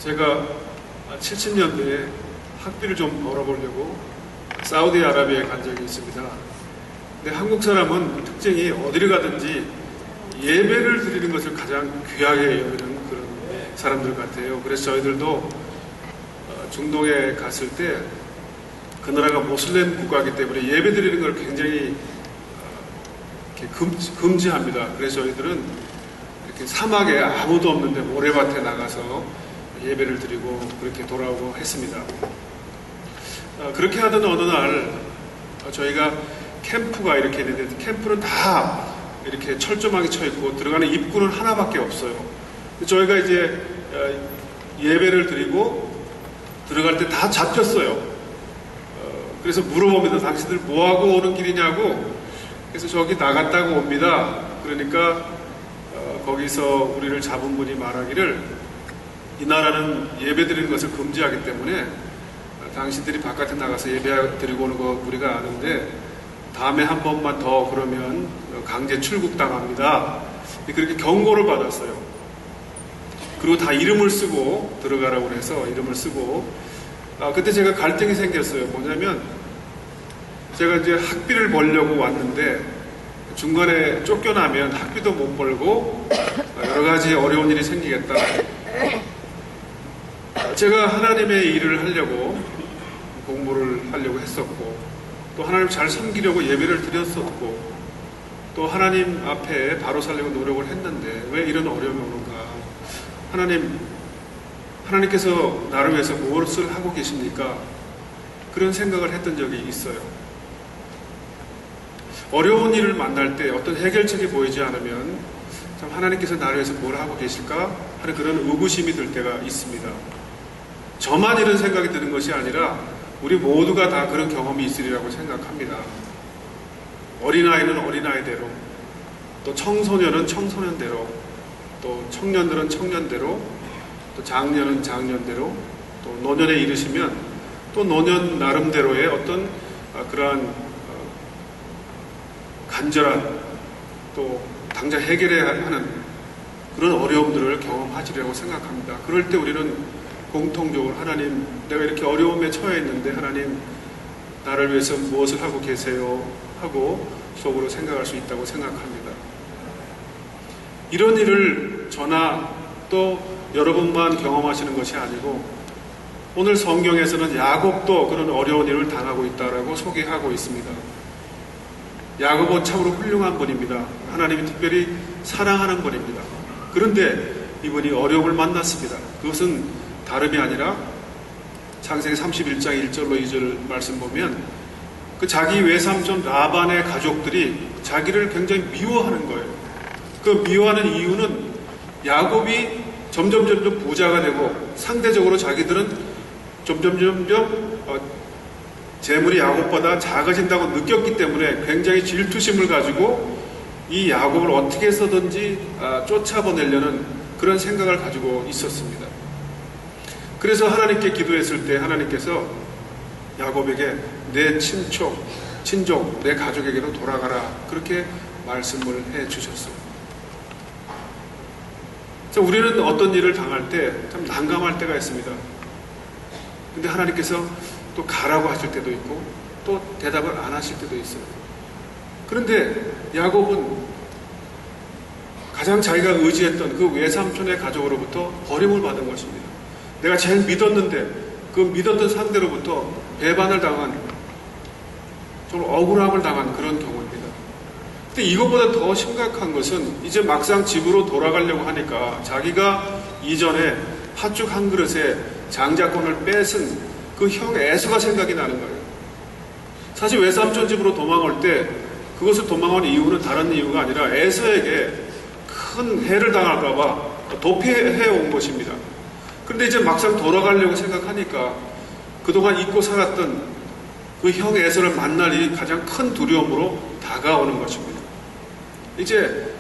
제가 70년대에 학비를 좀 벌어보려고 사우디아라비아에 간 적이 있습니다. 근데 한국 사람은 특징이 어디를 가든지 예배를 드리는 것을 가장 귀하게 여기는 그런 사람들 같아요. 그래서 저희들도 중동에 갔을 때 그 나라가 모슬렘 국가이기 때문에 예배 드리는 걸 굉장히 금지합니다. 그래서 저희들은 이렇게 사막에 아무도 없는데 모래밭에 나가서 예배를 드리고 그렇게 돌아오고 했습니다. 그렇게 하던 어느 날 저희가 캠프가 이렇게 있는데 캠프는 다 이렇게 철조망이 쳐 있고 들어가는 입구는 하나밖에 없어요. 저희가 이제 예배를 드리고 들어갈 때 다 잡혔어요. 그래서 물어봅니다. 당신들 뭐하고 오는 길이냐고. 그래서 저기 나갔다고 옵니다. 그러니까 거기서 우리를 잡은 분이 말하기를 이 나라는 예배 드리는 것을 금지하기 때문에 당신들이 바깥에 나가서 예배 드리고 오는 거 우리가 아는데 다음에 한 번만 더 그러면 강제 출국당합니다. 그렇게 경고를 받았어요. 그리고 다 이름을 쓰고 들어가라고 해서 이름을 쓰고 그때 제가 갈등이 생겼어요. 뭐냐면 제가 이제 학비를 벌려고 왔는데 중간에 쫓겨나면 학비도 못 벌고 여러 가지 어려운 일이 생기겠다. 제가 하나님의 일을 하려고 공부를 하려고 했었고 또 하나님 잘 섬기려고 예배를 드렸었고 또 하나님 앞에 바로 살려고 노력을 했는데 왜 이런 어려움이 오는가. 하나님께서 나를 위해서 무엇을 하고 계십니까? 그런 생각을 했던 적이 있어요. 어려운 일을 만날 때 어떤 해결책이 보이지 않으면 참 하나님께서 나를 위해서 뭘 하고 계실까 하는 그런 의구심이 들 때가 있습니다. 저만 이런 생각이 드는 것이 아니라 우리 모두가 다 그런 경험이 있으리라고 생각합니다. 어린아이는 어린아이대로, 또 청소년은 청소년대로, 또 청년들은 청년대로, 또 장년은 장년대로, 또 노년에 이르시면 또 노년 나름대로의 어떤 그러한 간절한 또 당장 해결해야 하는 그런 어려움들을 경험하시리라고 생각합니다. 그럴 때 우리는 공통적으로 하나님, 내가 이렇게 어려움에 처해 있는데 하나님 나를 위해서 무엇을 하고 계세요? 하고 속으로 생각할 수 있다고 생각합니다. 이런 일을 저나 또 여러분만 경험하시는 것이 아니고 오늘 성경에서는 야곱도 그런 어려운 일을 당하고 있다라고 소개하고 있습니다. 야곱은 참으로 훌륭한 분입니다. 하나님이 특별히 사랑하는 분입니다. 그런데 이분이 어려움을 만났습니다. 그것은 다름이 아니라 창세기 31장 1절로 2절 말씀 보면 그 자기 외삼촌 라반의 가족들이 자기를 굉장히 미워하는 거예요. 그 미워하는 이유는 야곱이 점점 부자가 되고 상대적으로 자기들은 점점 재물이 야곱보다 작아진다고 느꼈기 때문에 굉장히 질투심을 가지고 이 야곱을 어떻게 해서든지 쫓아보내려는 그런 생각을 가지고 있었습니다. 그래서 하나님께 기도했을 때 하나님께서 야곱에게 내 친족, 내 가족에게로 돌아가라 그렇게 말씀을 해 주셨어요. 우리는 어떤 일을 당할 때 참 난감할 때가 있습니다. 근데 하나님께서 또 가라고 하실 때도 있고 또 대답을 안 하실 때도 있어요. 그런데 야곱은 가장 자기가 의지했던 그 외삼촌의 가족으로부터 버림을 받은 것입니다. 내가 제일 믿었는데 그 믿었던 상대로부터 배반을 당한, 좀 억울함을 당한 그런 경우입니다. 근데 이것보다 더 심각한 것은 이제 막상 집으로 돌아가려고 하니까 자기가 이전에 팥죽 한 그릇에 장자권을 뺏은 그 형 에서가 생각이 나는 거예요. 사실 외삼촌 집으로 도망올 때 그것을 도망온 이유는 다른 이유가 아니라 에서에게 큰 해를 당할까봐 도피해 온 것입니다. 그런데 이제 막상 돌아가려고 생각하니까 그동안 잊고 살았던 그 형 에서를 만날 일이 가장 큰 두려움으로 다가오는 것입니다. 이제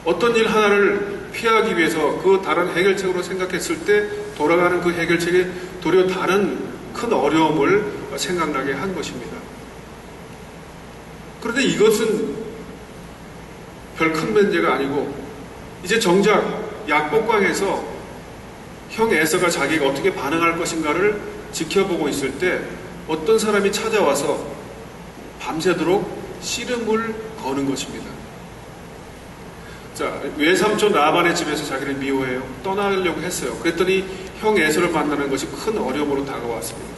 어떤 일 하나를 피하기 위해서 그 다른 해결책으로 생각했을 때 돌아가는 그 해결책이 도리어 다른 큰 어려움을 생각나게 한 것입니다. 그런데 이것은 별 큰 문제가 아니고 이제 정작 약복강에서 형 에서가 자기가 어떻게 반응할 것인가를 지켜보고 있을 때 어떤 사람이 찾아와서 밤새도록 씨름을 거는 것입니다. 자, 외삼촌 라반의 집에서 자기를 미워해요. 떠나려고 했어요. 그랬더니 형 에서를 만나는 것이 큰 어려움으로 다가왔습니다.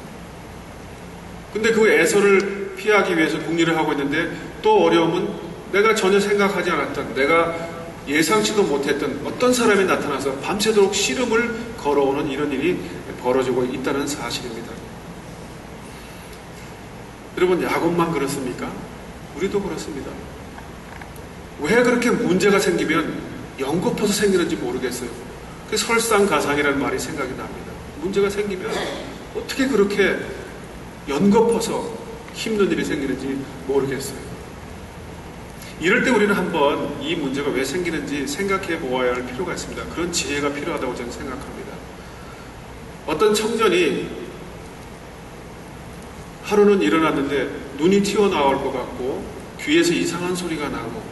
근데 그 에서를 피하기 위해서 궁리를 하고 있는데 또 어려움은 내가 전혀 생각하지 않았던, 내가 예상치도 못했던 어떤 사람이 나타나서 밤새도록 씨름을 걸어오는 이런 일이 벌어지고 있다는 사실입니다. 여러분, 야곱만 그렇습니까? 우리도 그렇습니다. 왜 그렇게 문제가 생기면 연거푸서 생기는지 모르겠어요. 그 설상가상이라는 말이 생각이 납니다. 문제가 생기면 어떻게 그렇게 연거푸서 힘든 일이 생기는지 모르겠어요. 이럴 때 우리는 한번 이 문제가 왜 생기는지 생각해 보아야 할 필요가 있습니다. 그런 지혜가 필요하다고 저는 생각합니다. 어떤 청년이 하루는 일어났는데 눈이 튀어나올 것 같고 귀에서 이상한 소리가 나고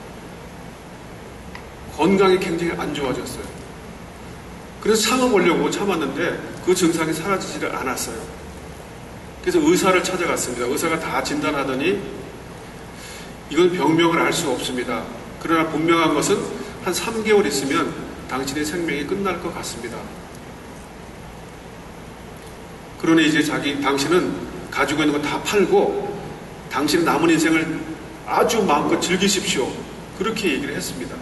건강이 굉장히 안 좋아졌어요. 그래서 참아보려고 참았는데 그 증상이 사라지지를 않았어요. 그래서 의사를 찾아갔습니다. 의사가 다 진단하더니 이건 병명을 알 수 없습니다. 그러나 분명한 것은 한 3개월 있으면 당신의 생명이 끝날 것 같습니다. 그러니 이제 당신은 가지고 있는 거 다 팔고 당신의 남은 인생을 아주 마음껏 즐기십시오. 그렇게 얘기를 했습니다.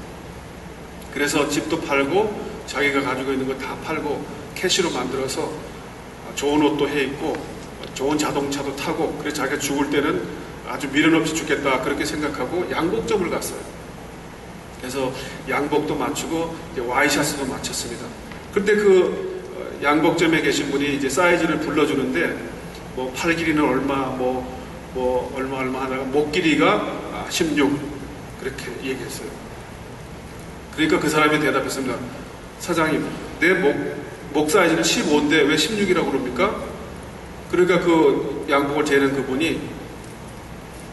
그래서 집도 팔고 자기가 가지고 있는 거 다 팔고 캐시로 만들어서 좋은 옷도 해 입고 좋은 자동차도 타고, 그래서 자기가 죽을 때는 아주 미련 없이 죽겠다 그렇게 생각하고 양복점을 갔어요. 그래서 양복도 맞추고 이제 와이셔츠도 맞췄습니다. 그때 그 양복점에 계신 분이 이제 사이즈를 불러주는데 뭐 팔 길이는 얼마 얼마 하다가 목 길이가 16 그렇게 얘기했어요. 그러니까 그 사람이 대답했습니다. 사장님, 내 목 사이즈는 15인데 왜 16이라고 그럽니까? 그러니까 그 양복을 재는 그분이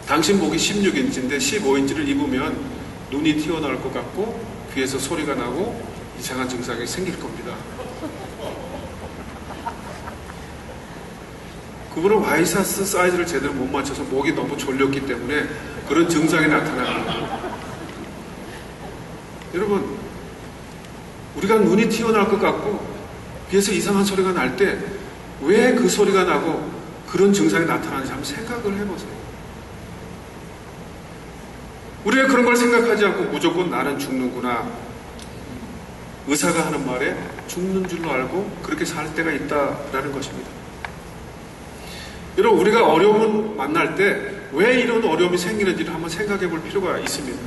당신 목이 16인치인데 15인치를 입으면 눈이 튀어나올 것 같고 귀에서 소리가 나고 이상한 증상이 생길 겁니다. 그분은 와이셔츠 사이즈를 제대로 못 맞춰서 목이 너무 졸렸기 때문에 그런 증상이 나타납니다. 여러분, 우리가 눈이 튀어나올 것 같고 귀에서 이상한 소리가 날 때 왜 그 소리가 나고 그런 증상이 나타나는지 한번 생각을 해보세요. 우리가 그런 걸 생각하지 않고 무조건 나는 죽는구나, 의사가 하는 말에 죽는 줄로 알고 그렇게 살 때가 있다라는 것입니다. 여러분, 우리가 어려움을 만날 때 왜 이런 어려움이 생기는지를 한번 생각해 볼 필요가 있습니다.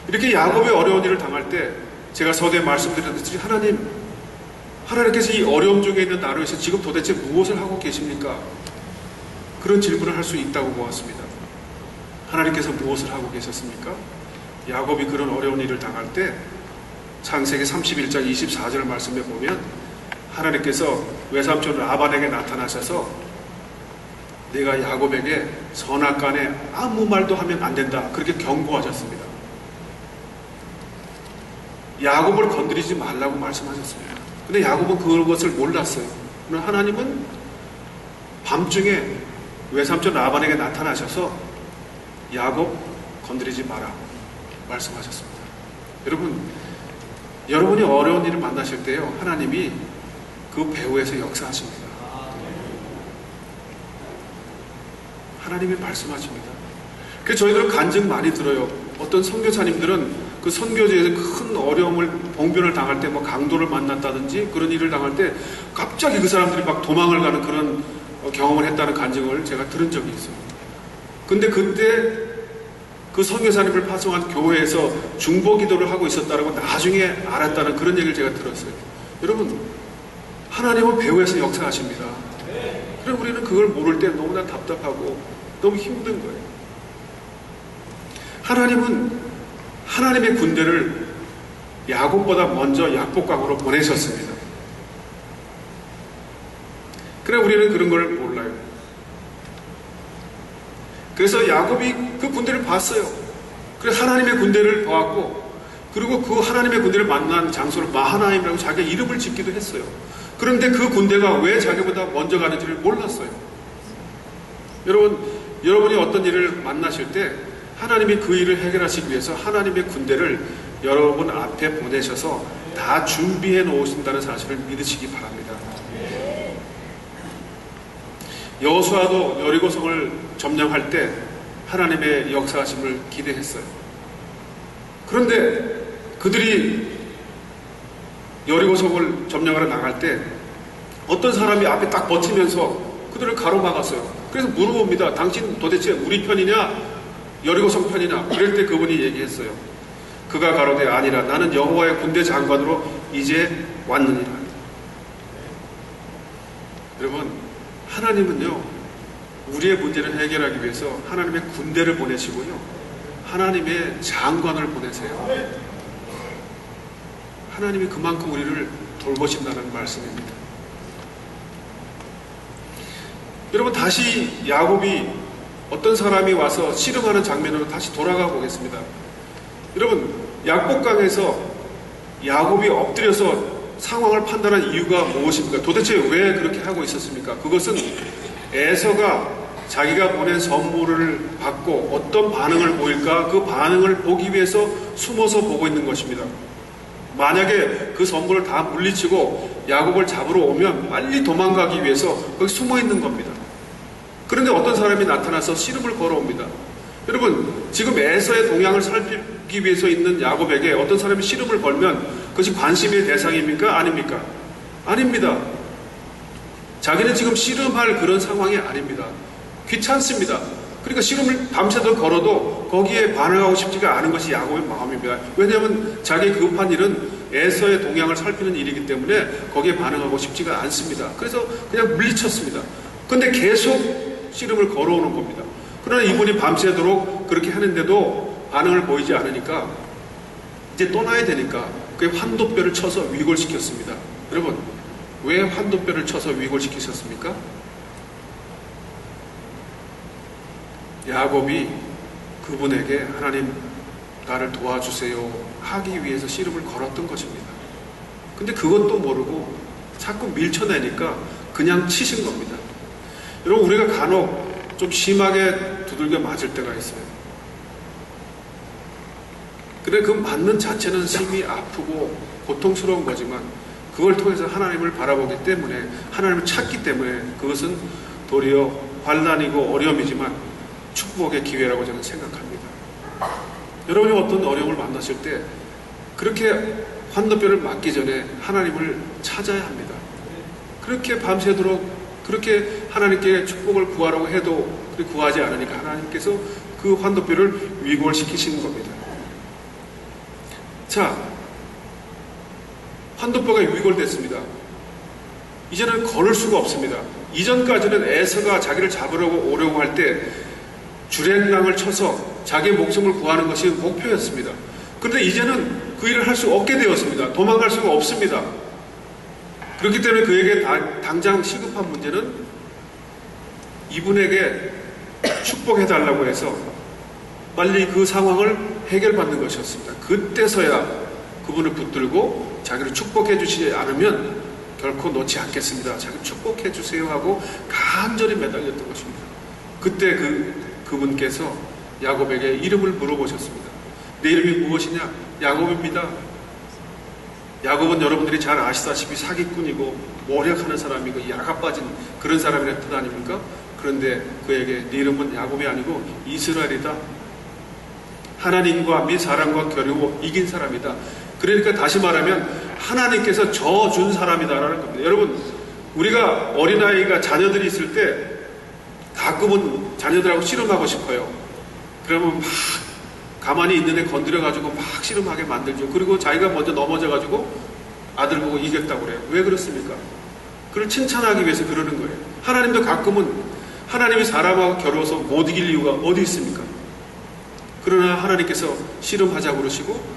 이렇게 야곱의 어려운 일을 당할 때 제가 서두에 말씀드렸듯이 하나님께서 이 어려움 중에 있는 나를 위해서 지금 도대체 무엇을 하고 계십니까? 그런 질문을 할 수 있다고 보았습니다. 하나님께서 무엇을 하고 계셨습니까? 야곱이 그런 어려운 일을 당할 때 창세기 31장 24절 말씀에 보면 하나님께서 외삼촌 라반에게 나타나셔서 내가 야곱에게 선악간에 아무 말도 하면 안 된다 그렇게 경고하셨습니다. 야곱을 건드리지 말라고 말씀하셨습니다. 근데 야곱은 그것을 몰랐어요. 하나님은 밤중에 외삼촌 라반에게 나타나셔서 야곱 건드리지 마라 말씀하셨습니다. 여러분이 어려운 일을 만나실 때요, 하나님이 그 배후에서 역사하십니다. 하나님이 말씀하십니다. 그래서 저희들은 간증 많이 들어요. 어떤 선교사님들은 그 선교지에서 큰 어려움을, 봉변을 당할 때 뭐 강도를 만났다든지 그런 일을 당할 때 갑자기 그 사람들이 막 도망을 가는 그런 경험을 했다는 간증을 제가 들은 적이 있어요. 근데 그때 그 선교사님을 파송한 교회에서 중보 기도를 하고 있었다라고 나중에 알았다는 그런 얘기를 제가 들었어요. 여러분, 하나님은 배후에서 역사하십니다. 그럼 우리는 그걸 모를 때 너무나 답답하고 너무 힘든 거예요. 하나님은 하나님의 군대를 야곱보다 먼저 약복강으로 보내셨습니다. 그래 우리는 그런 걸 몰라요. 그래서 야곱이 그 군대를 봤어요. 그래서 하나님의 군대를 보았고 그리고 그 하나님의 군대를 만난 장소를 마하나임이라고 자기 이름을 짓기도 했어요. 그런데 그 군대가 왜 자기보다 먼저 가는지를 몰랐어요. 여러분이 어떤 일을 만나실 때 하나님이 그 일을 해결하시기 위해서 하나님의 군대를 여러분 앞에 보내셔서 다 준비해 놓으신다는 사실을 믿으시기 바랍니다. 여호수아도 여리고성을 점령할 때 하나님의 역사하심을 기대했어요. 그런데 그들이 여리고성을 점령하러 나갈 때 어떤 사람이 앞에 딱 버티면서 그들을 가로막았어요. 그래서 물어봅니다. 당신 도대체 우리 편이냐 여리고성 편이냐. 이럴 때 그분이 얘기했어요. 그가 가로되 아니라 나는 여호와의 군대 장관으로 이제 왔느니라. 여러분, 하나님은요 우리의 문제를 해결하기 위해서 하나님의 군대를 보내시고요 하나님의 장관을 보내세요. 하나님이 그만큼 우리를 돌보신다는 말씀입니다. 여러분, 다시 야곱이 어떤 사람이 와서 씨름하는 장면으로 다시 돌아가 보겠습니다. 여러분, 약복강에서 야곱이 엎드려서 상황을 판단한 이유가 무엇입니까? 도대체 왜 그렇게 하고 있었습니까? 그것은 에서가 자기가 보낸 선물을 받고 어떤 반응을 보일까 그 반응을 보기 위해서 숨어서 보고 있는 것입니다. 만약에 그 선물을 다 물리치고 야곱을 잡으러 오면 빨리 도망가기 위해서 거기 숨어 있는 겁니다. 그런데 어떤 사람이 나타나서 씨름을 걸어옵니다. 여러분, 지금 에서의 동향을 살피기 위해서 있는 야곱에게 어떤 사람이 씨름을 걸면 그것이 관심의 대상입니까? 아닙니까? 아닙니다. 자기는 지금 씨름할 그런 상황이 아닙니다. 귀찮습니다. 그러니까 씨름을 밤새도록 걸어도 거기에 반응하고 싶지가 않은 것이 야곱의 마음입니다. 왜냐하면 자기의 급한 일은 에서의 동향을 살피는 일이기 때문에 거기에 반응하고 싶지가 않습니다. 그래서 그냥 물리쳤습니다. 근데 계속 씨름을 걸어오는 겁니다. 그러나 이분이 밤새도록 그렇게 하는데도 반응을 보이지 않으니까 이제 떠나야 되니까 그게 환도뼈를 쳐서 위골시켰습니다. 여러분, 왜 환도뼈를 쳐서 위골시키셨습니까? 야곱이 그분에게 하나님 나를 도와주세요 하기 위해서 씨름을 걸었던 것입니다. 근데 그것도 모르고 자꾸 밀쳐내니까 그냥 치신 겁니다. 여러분, 우리가 간혹 좀 심하게 두들겨 맞을 때가 있어요. 그래, 그 맞는 자체는 심히 아프고 고통스러운 거지만 그걸 통해서 하나님을 바라보기 때문에, 하나님을 찾기 때문에 그것은 도리어 환난이고 어려움이지만 축복의 기회라고 저는 생각합니다. 여러분이 어떤 어려움을 만나실 때 그렇게 환도뼈를 맞기 전에 하나님을 찾아야 합니다. 그렇게 밤새도록 그렇게 하나님께 축복을 구하라고 해도 구하지 않으니까 하나님께서 그 환도뼈를 위골시키시는 겁니다. 자, 환도뼈가 위골됐습니다. 이제는 걸을 수가 없습니다. 이전까지는 에서가 자기를 잡으려고 오려고 할 때 주랭랑을 쳐서 자기의 목숨을 구하는 것이 목표였습니다. 그런데 이제는 그 일을 할 수 없게 되었습니다. 도망갈 수가 없습니다. 그렇기 때문에 그에게 당장 시급한 문제는 이분에게 축복해달라고 해서 빨리 그 상황을 해결받는 것이었습니다. 그때서야 그분을 붙들고 자기를 축복해 주시지 않으면 결코 놓지 않겠습니다. 자기 축복해 주세요 하고 간절히 매달렸던 것입니다. 그때 그분께서 야곱에게 이름을 물어보셨습니다. 내 이름이 무엇이냐? 야곱입니다. 야곱은 여러분들이 잘 아시다시피 사기꾼이고 모략하는 사람이고 야가 빠진 그런 사람이라는 뜻 아닙니까? 그런데 그에게 네 이름은 야곱이 아니고 이스라엘이다. 하나님과 및 사람과 겨루고 이긴 사람이다. 그러니까 다시 말하면 하나님께서 져준 사람이다라는 겁니다. 여러분, 우리가 어린아이가 자녀들이 있을 때 가끔은 자녀들하고 씨름하고 싶어요. 그러면 막 가만히 있는 애 건드려가지고 막 씨름하게 만들죠. 그리고 자기가 먼저 넘어져가지고 아들 보고 이겼다고 그래요. 왜 그렇습니까? 그를 칭찬하기 위해서 그러는 거예요. 하나님도 가끔은 하나님이 사람하고 겨루어서 못 이길 이유가 어디 있습니까? 그러나 하나님께서 씨름하자고 그러시고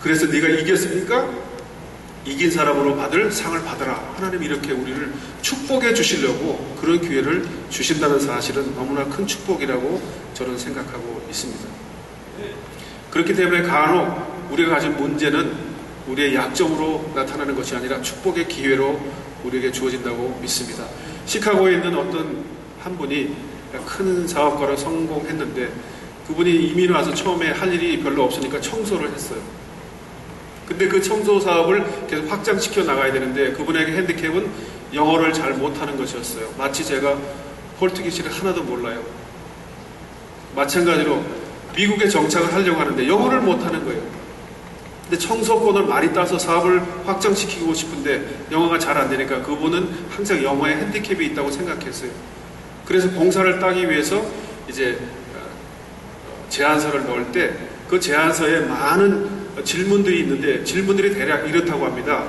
그래서 네가 이겼으니까 이긴 사람으로 받을 상을 받아라. 하나님 이렇게 우리를 축복해 주시려고 그런 기회를 주신다는 사실은 너무나 큰 축복이라고 저는 생각하고 있습니다. 그렇기 때문에 간혹 우리가 가진 문제는 우리의 약점으로 나타나는 것이 아니라 축복의 기회로 우리에게 주어진다고 믿습니다. 시카고에 있는 어떤 한 분이 큰 사업가로 성공했는데 그분이 이민 와서 처음에 할 일이 별로 없으니까 청소를 했어요. 근데 그 청소 사업을 계속 확장시켜 나가야 되는데 그분에게 핸디캡은 영어를 잘 못하는 것이었어요. 마치 제가 포르투기스를 하나도 몰라요. 마찬가지로 미국에 정착을 하려고 하는데 영어를 못하는 거예요. 근데 청소권을 많이 따서 사업을 확장시키고 싶은데 영어가 잘 안 되니까 그분은 항상 영어에 핸디캡이 있다고 생각했어요. 그래서 봉사를 따기 위해서 이제 제안서를 넣을 때 그 제안서에 많은 질문들이 있는데 질문들이 대략 이렇다고 합니다.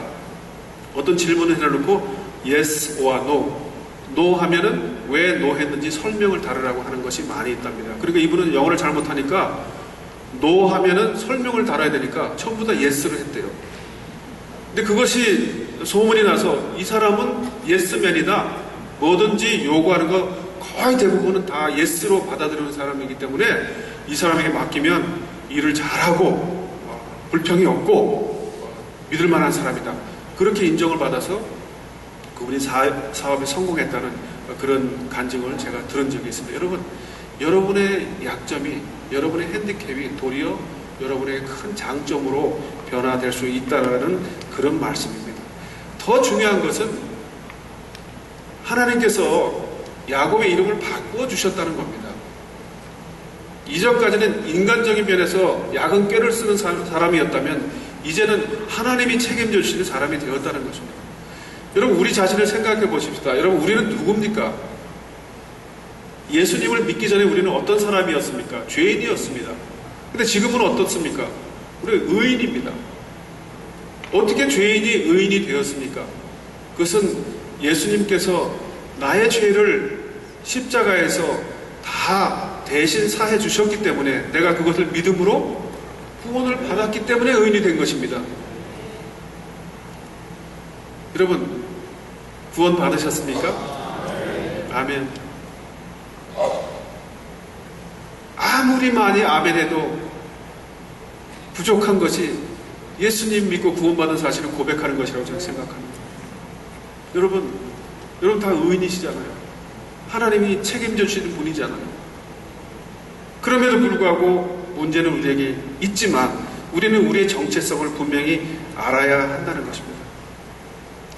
어떤 질문을 해놓고 yes or no, no 하면은 왜 no 했는지 설명을 달으라고 하는 것이 많이 있답니다. 그리고 이분은 영어를 잘 못하니까 no 하면은 설명을 달아야 되니까 전부 다 yes를 했대요. 근데 그것이 소문이 나서 이 사람은 yes맨이다. 뭐든지 요구하는 거 거의 대부분은 다 yes로 받아들이는 사람이기 때문에 이 사람에게 맡기면 일을 잘하고 불평이 없고 믿을 만한 사람이다. 그렇게 인정을 받아서 그분이 사업에 성공했다는 그런 간증을 제가 들은 적이 있습니다. 여러분, 여러분의 약점이, 여러분의 핸디캡이 도리어 여러분의 큰 장점으로 변화될 수 있다는 그런 말씀입니다. 더 중요한 것은 하나님께서 야곱의 이름을 바꾸어 주셨다는 겁니다. 이전까지는 인간적인 면에서 야근 꾀를 쓰는 사람이었다면 이제는 하나님이 책임져 주시는 사람이 되었다는 것입니다. 여러분, 우리 자신을 생각해 보십시다. 여러분, 우리는 누굽니까? 예수님을 믿기 전에 우리는 어떤 사람이었습니까? 죄인이었습니다. 근데 지금은 어떻습니까? 우리 의인입니다. 어떻게 죄인이 의인이 되었습니까? 그것은 예수님께서 나의 죄를 십자가에서 다 대신 사해 주셨기 때문에 내가 그것을 믿음으로 구원을 받았기 때문에 의인이 된 것입니다. 여러분, 구원 받으셨습니까? 아멘. 아무리 많이 아멘해도 부족한 것이 예수님 믿고 구원받은 사실을 고백하는 것이라고 저는 생각합니다. 여러분 다 의인이시잖아요. 하나님이 책임져 주시는 분이잖아요. 그럼에도 불구하고 문제는 우리에게 있지만 우리는 우리의 정체성을 분명히 알아야 한다는 것입니다.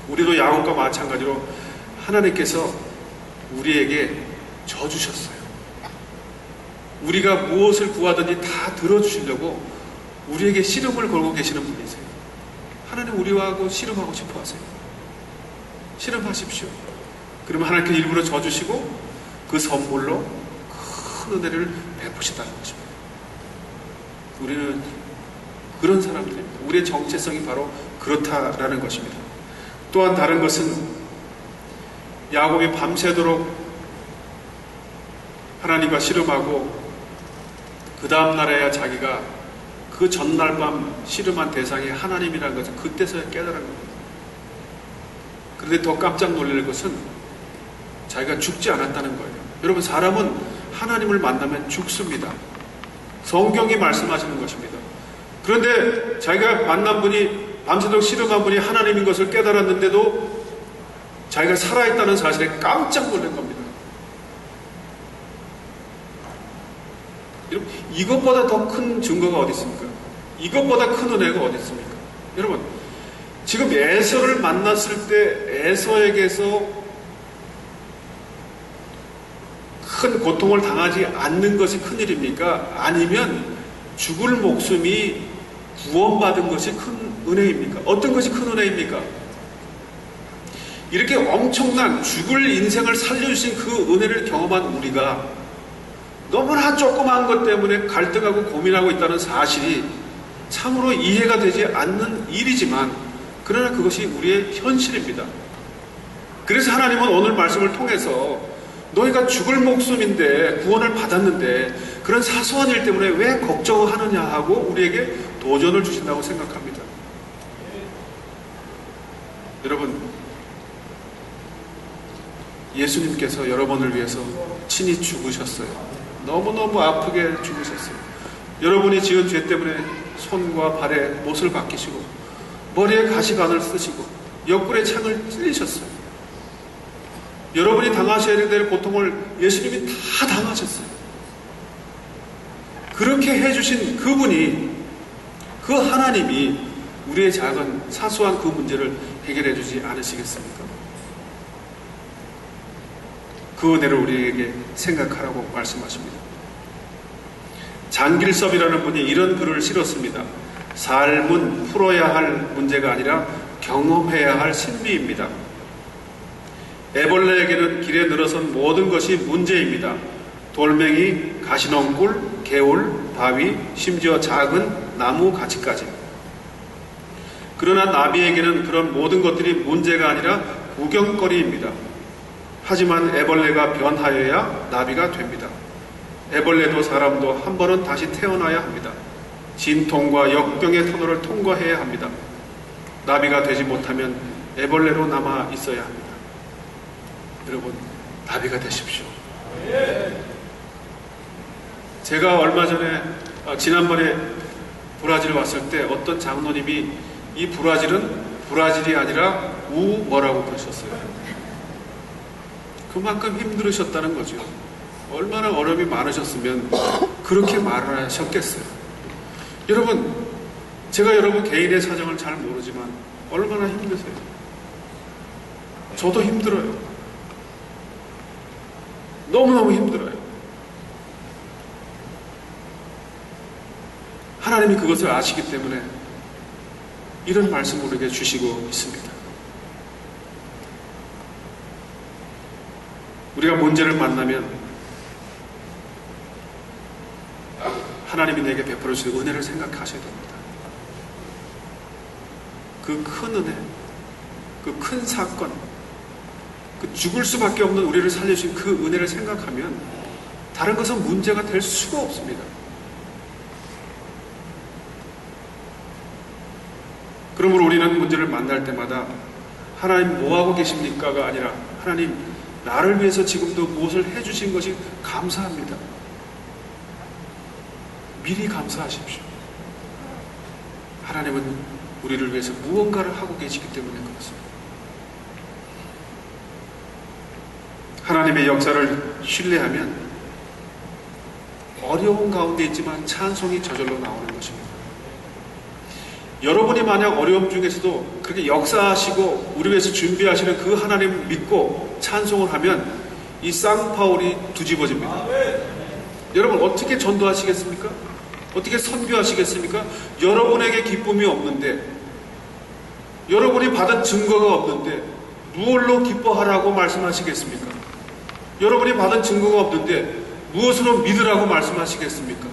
우리도 야곱과 마찬가지로 하나님께서 우리에게 져주셨어요. 우리가 무엇을 구하든지 다 들어주시려고 우리에게 씨름을 걸고 계시는 분이세요. 하나님 우리하고 씨름하고 싶어 하세요. 씨름하십시오. 그러면 하나님께서 일부러 져주시고 그 선물로 큰 은혜를 베푸신다는 것입니다. 우리는 그런 사람들입니다. 우리의 정체성이 바로 그렇다라는 것입니다. 또한 다른 것은 야곱이 밤새도록 하나님과 씨름하고 그 다음 날에야 자기가 그 전날 밤 씨름한 대상이 하나님이라는 것을 그때서야 깨달은 겁니다. 그런데 더 깜짝 놀랄 것은 자기가 죽지 않았다는 거예요. 여러분, 사람은 하나님을 만나면 죽습니다. 성경이 말씀하시는 것입니다. 그런데 자기가 만난 분이 밤새도록 씨름한 분이 하나님인 것을 깨달았는데도 자기가 살아있다는 사실에 깜짝 놀란 겁니다. 여러분, 이것보다 더 큰 증거가 어디 있습니까? 이것보다 큰 은혜가 어디 있습니까? 여러분, 지금 에서를 만났을 때 에서에게서 큰 고통을 당하지 않는 것이 큰일입니까? 아니면 죽을 목숨이 구원받은 것이 큰 은혜입니까? 어떤 것이 큰 은혜입니까? 이렇게 엄청난 죽을 인생을 살려주신 그 은혜를 경험한 우리가 너무나 조그마한 것 때문에 갈등하고 고민하고 있다는 사실이 참으로 이해가 되지 않는 일이지만 그러나 그것이 우리의 현실입니다. 그래서 하나님은 오늘 말씀을 통해서 너희가 죽을 목숨인데 구원을 받았는데 그런 사소한 일 때문에 왜 걱정하느냐 하고 우리에게 도전을 주신다고 생각합니다. 여러분, 예수님께서 여러분을 위해서 친히 죽으셨어요. 너무너무 아프게 죽으셨어요. 여러분이 지은 죄 때문에 손과 발에 못을 박히시고 머리에 가시관을 쓰시고 옆구리에 창을 찔리셨어요. 여러분이 당하셔야 될 고통을 예수님이 다 당하셨어요. 그렇게 해주신 그분이, 그 하나님이 우리의 작은 사소한 그 문제를 해결해 주지 않으시겠습니까? 그 은혜를 우리에게 생각하라고 말씀하십니다. 장길섭이라는 분이 이런 글을 실었습니다. 삶은 풀어야 할 문제가 아니라 경험해야 할 신비입니다. 애벌레에게는 길에 늘어선 모든 것이 문제입니다. 돌멩이, 가시넝굴, 개울, 바위, 심지어 작은 나무 가지까지. 그러나 나비에게는 그런 모든 것들이 문제가 아니라 구경거리입니다. 하지만 애벌레가 변하여야 나비가 됩니다. 애벌레도 사람도 한 번은 다시 태어나야 합니다. 진통과 역병의 터널을 통과해야 합니다. 나비가 되지 못하면 애벌레로 남아 있어야 합니다. 여러분, 나비가 되십시오. 제가 얼마 전에, 지난번에 브라질 왔을 때 어떤 장로님이 이 브라질은 브라질이 아니라 뭐라고 그러셨어요. 그만큼 힘들으셨다는 거죠. 얼마나 어려움이 많으셨으면 그렇게 말을 하셨겠어요. 여러분, 제가 여러분 개인의 사정을 잘 모르지만 얼마나 힘드세요. 저도 힘들어요. 너무너무 힘들어요. 하나님이 그것을 아시기 때문에 이런 말씀을 우리에게 주시고 있습니다. 우리가 문제를 만나면 하나님이 내게 베풀어 주신 은혜를 생각하셔야 됩니다. 그 큰 은혜, 그 큰 사건, 그 죽을 수밖에 없는 우리를 살려주신 그 은혜를 생각하면 다른 것은 문제가 될 수가 없습니다. 그러므로 우리는 문제를 만날 때마다 하나님 뭐하고 계십니까가 아니라 하나님 나를 위해서 지금도 무엇을 해주신 것이 감사합니다. 미리 감사하십시오. 하나님은 우리를 위해서 무언가를 하고 계시기 때문에 그렇습니다. 하나님의 역사를 신뢰하면 어려운 가운데 있지만 찬송이 저절로 나오는 것입니다. 여러분이 만약 어려움 중에서도 그렇게 역사하시고 우리 위해서 준비하시는 그 하나님을 믿고 찬송을 하면 이 쌍파울이 뒤집어집니다. 여러분 어떻게 전도하시겠습니까? 어떻게 선교하시겠습니까? 여러분에게 기쁨이 없는데, 여러분이 받은 증거가 없는데 무엇로 기뻐하라고 말씀하시겠습니까? 여러분이 받은 증거가 없는데 무엇으로 믿으라고 말씀하시겠습니까?